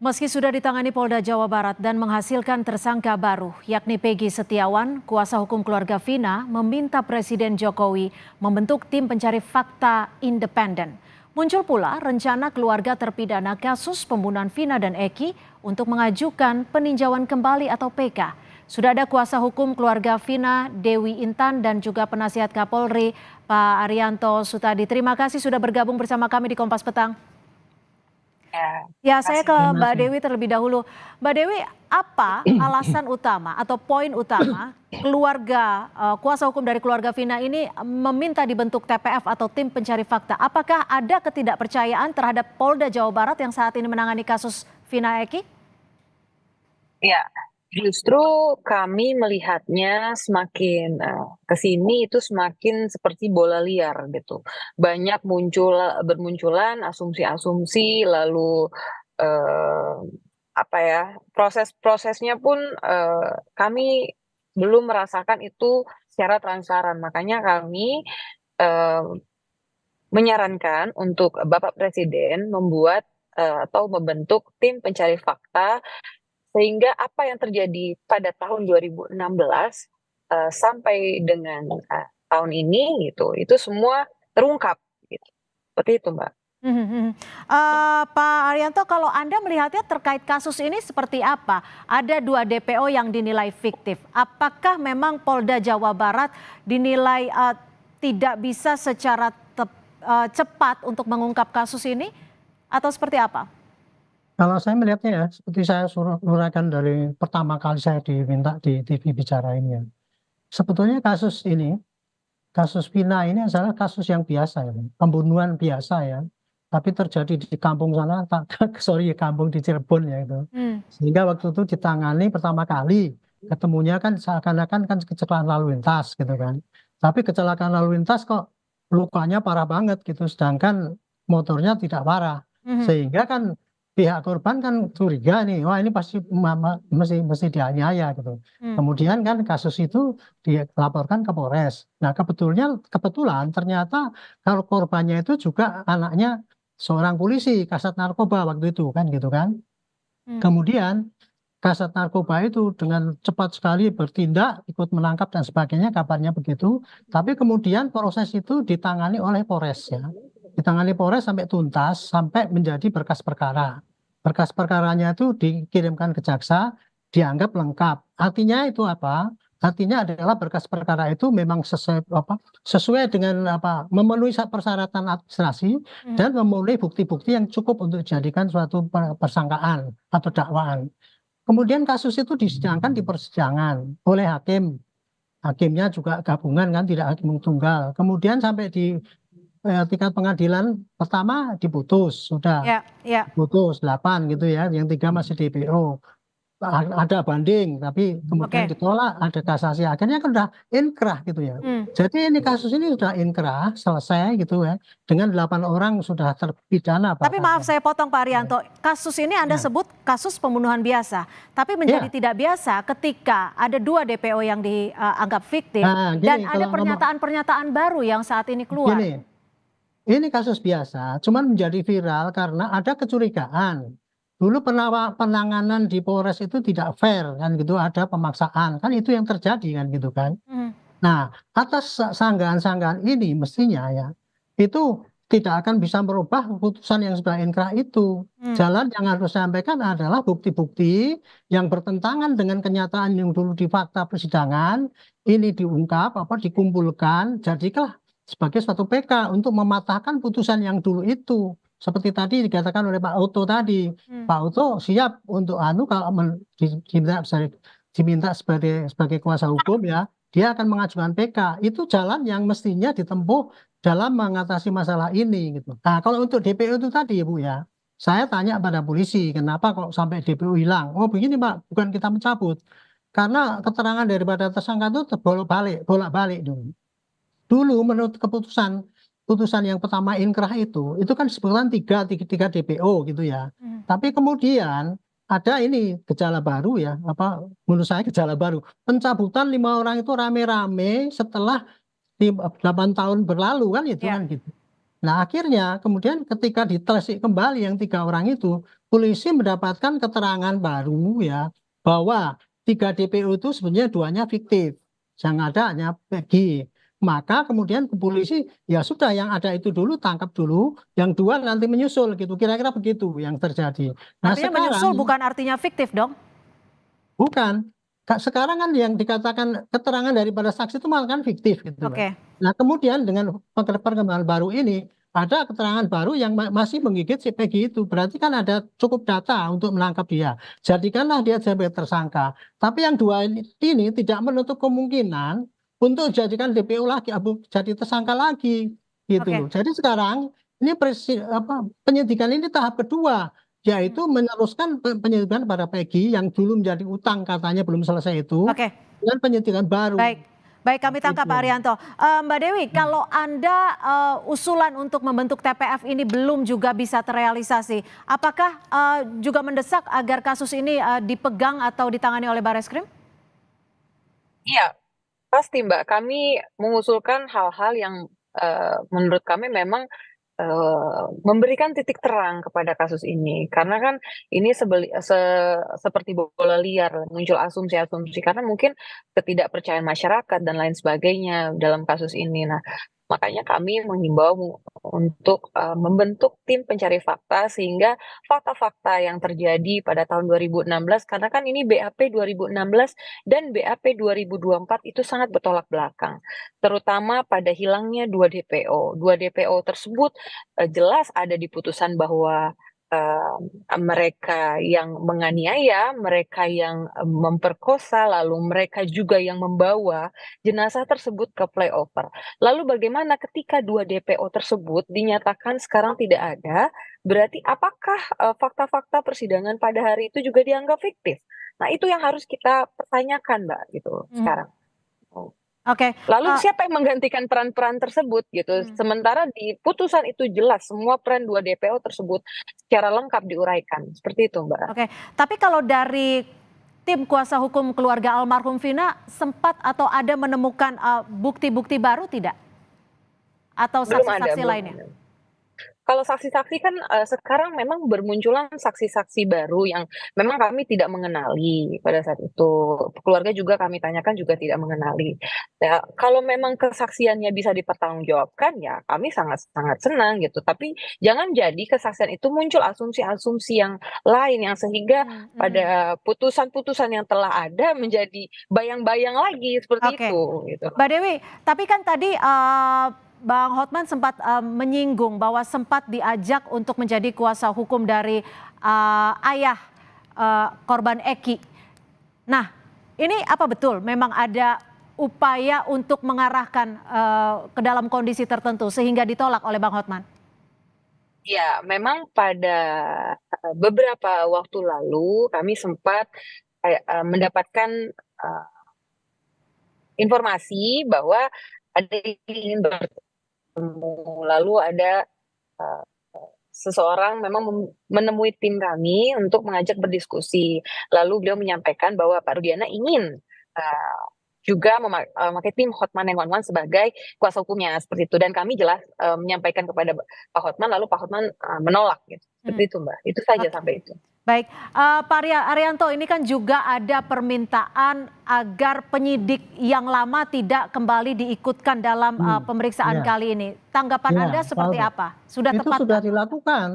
Meski sudah ditangani Polda Jawa Barat dan menghasilkan tersangka baru, yakni Peggy Setiawan, kuasa hukum keluarga Vina meminta Presiden Jokowi membentuk tim pencari fakta independen. Muncul pula rencana keluarga terpidana kasus pembunuhan Vina dan Eki untuk mengajukan peninjauan kembali atau PK. Sudah ada kuasa hukum keluarga Vina, Dewi Intan, dan juga penasihat Kapolri, Pak Arianto Sutadi. Terima kasih sudah bergabung bersama kami di Kompas Petang. Ya, saya ke Mbak Dewi terlebih dahulu. Mbak Dewi, apa alasan utama atau poin utama keluarga kuasa hukum dari keluarga Vina ini meminta dibentuk TPF atau tim pencari fakta? Apakah ada ketidakpercayaan terhadap Polda Jawa Barat yang saat ini menangani kasus Vina Eki? Ya, justru kami melihatnya semakin ke sini itu semakin seperti bola liar gitu. Banyak bermunculan asumsi-asumsi, lalu eh, apa ya, proses-prosesnya pun kami belum merasakan itu secara transparan. Makanya kami eh, menyarankan untuk Bapak Presiden membuat atau membentuk tim pencari fakta sehingga apa yang terjadi pada tahun 2016 sampai dengan tahun ini gitu, itu semua terungkap gitu. Seperti itu, Mbak. Pak Arianto, kalau Anda melihatnya terkait kasus ini seperti apa? Ada 2 DPO yang dinilai fiktif. Apakah memang Polda Jawa Barat dinilai tidak bisa secara cepat untuk mengungkap kasus ini? Atau seperti apa? Kalau saya melihatnya ya, seperti saya uraikan dari pertama kali saya diminta di TV bicara ini ya. Sebetulnya kasus ini, kasus Vina ini adalah kasus yang biasa ya, pembunuhan biasa ya. Tapi terjadi di kampung sana, sorry kampung di Cirebon ya itu. Sehingga waktu itu ditangani pertama kali, ketemunya kan seakan-akan kan kecelakaan lalu lintas gitu kan. Tapi kecelakaan lalu lintas kok lukanya parah banget gitu, sedangkan motornya tidak parah. Sehingga kan pihak korban kan curiga nih, wah ini pasti mesti dianiaya gitu. Kemudian kan kasus itu dilaporkan ke Polres. Nah kebetulan ternyata kalau korbannya itu juga anaknya seorang polisi Kasat Narkoba waktu itu kan gitu kan. Kemudian Kasat Narkoba itu dengan cepat sekali bertindak, ikut menangkap dan sebagainya, kabarnya begitu. Tapi kemudian proses itu ditangani oleh Polres ya. Ditangani Polres sampai tuntas, sampai menjadi berkas perkara. Berkas perkaranya itu dikirimkan ke jaksa, dianggap lengkap. Artinya itu apa? Artinya adalah berkas perkara itu memang sesuai dengan memenuhi persyaratan administrasi dan memenuhi bukti-bukti yang cukup untuk dijadikan suatu persangkaan atau dakwaan. Kemudian kasus itu disidangkan di persidangan oleh hakim. Hakimnya juga gabungan kan, tidak hakim tunggal. Kemudian sampai di tingkat pengadilan pertama diputus, sudah putus 8 gitu ya, yang 3 masih DPO. Ada banding, tapi kemudian ditolak, ada kasasi, akhirnya kan sudah inkrah gitu ya. Jadi ini kasus ini sudah inkrah, selesai gitu ya, dengan 8 orang sudah terpidana. Tapi maaf saya potong Pak Arianto, kasus ini Anda sebut kasus pembunuhan biasa, tapi menjadi tidak biasa ketika ada 2 DPO yang dianggap fiktif dan ada pernyataan-pernyataan baru yang saat ini keluar. Ini kasus biasa, cuman menjadi viral karena ada kecurigaan. Dulu penanganan di Polres itu tidak fair kan gitu, ada pemaksaan kan, itu yang terjadi kan gitu kan. Nah atas sanggahan-sanggahan ini mestinya ya itu tidak akan bisa merubah putusan yang sudah inkrah itu. Jalan yang harus disampaikan adalah bukti-bukti yang bertentangan dengan kenyataan yang dulu di fakta persidangan ini diungkap, dikumpulkan, jadilah sebagai suatu PK untuk mematahkan putusan yang dulu itu. Seperti tadi dikatakan oleh Pak Oto tadi, Pak Oto siap untuk kalau diminta sebagai kuasa hukum ya, dia akan mengajukan PK. Itu jalan yang mestinya ditempuh dalam mengatasi masalah ini gitu. Nah kalau untuk DPO itu tadi Bu ya, saya tanya pada polisi, kenapa kok sampai DPO hilang? Oh begini Pak, bukan kita mencabut, karena keterangan daripada tersangka itu bolak-balik dulu. Dulu menurut putusan yang pertama inkrah itu kan sebetulnya tiga DPO gitu ya. Tapi kemudian ada ini gejala baru ya, menurut saya gejala baru. Pencabutan 5 orang itu rame-rame setelah 8 tahun berlalu kan itu kan gitu. Nah, akhirnya kemudian ketika ditelisik kembali yang 3 orang itu, polisi mendapatkan keterangan baru ya bahwa 3 DPO itu sebenarnya 2-nya fiktif, yang ada hanya Peggy. Maka kemudian ke polisi ya sudah yang ada itu dulu tangkap dulu, yang 2 nanti menyusul gitu. Kira-kira begitu yang terjadi. Nah, Artinya menyusul sekarang bukan artinya fiktif dong? bukan. Sekarang kan yang dikatakan keterangan daripada saksi itu malah kan fiktif gitu, Mbak. Oke, Nah, kemudian dengan perkembangan baru ini, ada keterangan baru yang masih menggigit si Peggy itu. Berarti kan ada cukup data untuk menangkap dia. Jadikanlah dia sebagai tersangka. Tapi yang 2 ini tidak menutup kemungkinan untuk jadikan DPO lagi, jadi tersangka lagi, gitu oke. loh. Jadi sekarang ini penyidikan ini tahap kedua, yaitu meneruskan penyidikan pada Peggy yang dulu menjadi utang katanya belum selesai itu, Oke, dengan penyidikan baru. baik. Baik, kami tangkap Pak Itu. Arianto. Mbak Dewi, kalau Anda usulan untuk membentuk TPF ini belum juga bisa terrealisasi, apakah juga mendesak agar kasus ini dipegang atau ditangani oleh Barreskrim? Iya, pasti Mbak. Kami mengusulkan hal-hal yang menurut kami memang memberikan titik terang kepada kasus ini, karena kan ini seperti bola liar, muncul asumsi-asumsi karena mungkin ketidakpercayaan masyarakat dan lain sebagainya dalam kasus ini. Nah, makanya kami menghimbau untuk membentuk tim pencari fakta sehingga fakta-fakta yang terjadi pada tahun 2016, karena kan ini BAP 2016 dan BAP 2024 itu sangat bertolak belakang, terutama pada hilangnya 2 DPO. 2 DPO tersebut jelas ada di putusan bahwa mereka yang menganiaya, mereka yang memperkosa, lalu mereka juga yang membawa jenazah tersebut ke flyover. Lalu bagaimana ketika 2 DPO tersebut dinyatakan sekarang tidak ada, berarti apakah fakta-fakta persidangan pada hari itu juga dianggap fiktif? Nah, itu yang harus kita pertanyakan, Mbak, gitu sekarang. Oke, Lalu siapa yang menggantikan peran-peran tersebut gitu? Sementara di putusan itu jelas semua peran 2 DPO tersebut secara lengkap diuraikan. Seperti itu, Mbak. oke. Tapi kalau dari tim kuasa hukum keluarga almarhum Vina sempat atau ada menemukan bukti-bukti baru tidak? Atau Belum ada, saksi-saksi belum lainnya? ada. Kalau saksi-saksi kan sekarang memang bermunculan saksi-saksi baru yang memang kami tidak mengenali pada saat itu. Keluarga juga kami tanyakan juga tidak mengenali. Ya, kalau memang kesaksiannya bisa dipertanggungjawabkan ya kami sangat-sangat senang gitu. Tapi jangan jadi kesaksian itu muncul asumsi-asumsi yang lain yang sehingga pada putusan-putusan yang telah ada menjadi bayang-bayang lagi seperti Oke. itu gitu. Mbak Dewi, tapi kan tadi Bang Hotman sempat menyinggung bahwa sempat diajak untuk menjadi kuasa hukum dari ayah korban Eki. Nah, ini apa betul memang ada upaya untuk mengarahkan ke dalam kondisi tertentu sehingga ditolak oleh Bang Hotman? Ya, memang pada beberapa waktu lalu kami sempat mendapatkan informasi bahwa ada yang ingin bertemu. Lalu ada seseorang memang menemui tim kami untuk mengajak berdiskusi. Lalu beliau menyampaikan bahwa Pak Rudiana ingin juga memakai tim Hotman 911 sebagai kuasa hukumnya seperti itu, dan kami jelas menyampaikan kepada Pak Hotman, lalu Pak Hotman menolak gitu. Seperti itu, Mbak. Itu saja sampai itu. Baik, Pak Arianto, ini kan juga ada permintaan agar penyidik yang lama tidak kembali diikutkan dalam pemeriksaan kali ini. Tanggapan Anda seperti apa? Sudah Itu tepat? sudah dilakukan.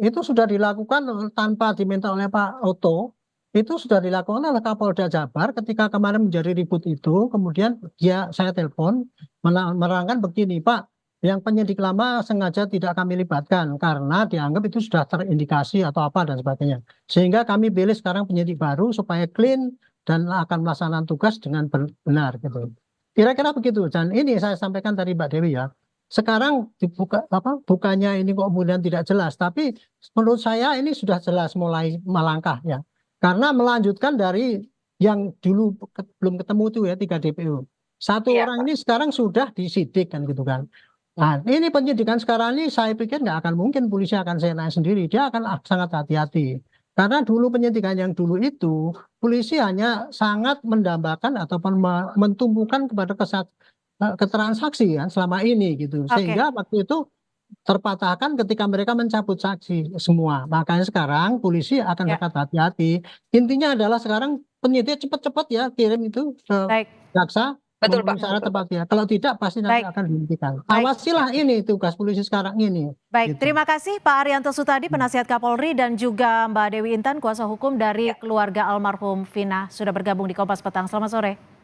Itu sudah dilakukan tanpa diminta oleh Pak Oto. Itu sudah dilakukan oleh Kapolda Jabar ketika kemarin menjadi ribut itu. Kemudian saya telepon menerangkan begini, Pak, yang penyidik lama sengaja tidak kami libatkan karena dianggap itu sudah terindikasi atau apa dan sebagainya. Sehingga kami pilih sekarang penyidik baru supaya clean dan akan melaksanakan tugas dengan benar gitu. Kira-kira begitu. Dan ini saya sampaikan tadi Mbak Dewi ya. Sekarang bukannya ini kok kemudian tidak jelas, tapi menurut saya ini sudah jelas mulai melangkah ya. Karena melanjutkan dari yang dulu belum ketemu itu ya 3 DPO. Satu orang ini sekarang sudah disidik kan gitu kan. Nah, ini penyidikan sekarang ini saya pikir nggak akan mungkin polisi akan senang sendiri. Dia akan sangat hati-hati. Karena dulu penyidikan yang dulu itu, polisi hanya sangat mendambakan ataupun mentumbuhkan kepada keterangan saksi kan selama ini gitu. Sehingga waktu itu terpatahkan ketika mereka mencabut saksi semua. Makanya sekarang polisi akan Ya, sangat hati-hati. Intinya adalah sekarang penyidik cepat-cepat ya kirim itu ke baik, jaksa Betul, memenuhi Pak. syarat Betul, Pak. tepat ya. Kalau tidak pasti nanti baik, akan dihentikan. baik. Awasilah ini tugas polisi sekarang ini. Baik, Gitu. terima kasih Pak Arianto Sutadi, penasihat Kapolri, dan juga Mbak Dewi Intan, kuasa hukum dari Ya. keluarga almarhum Vina, sudah bergabung di Kompas Petang. Selamat sore.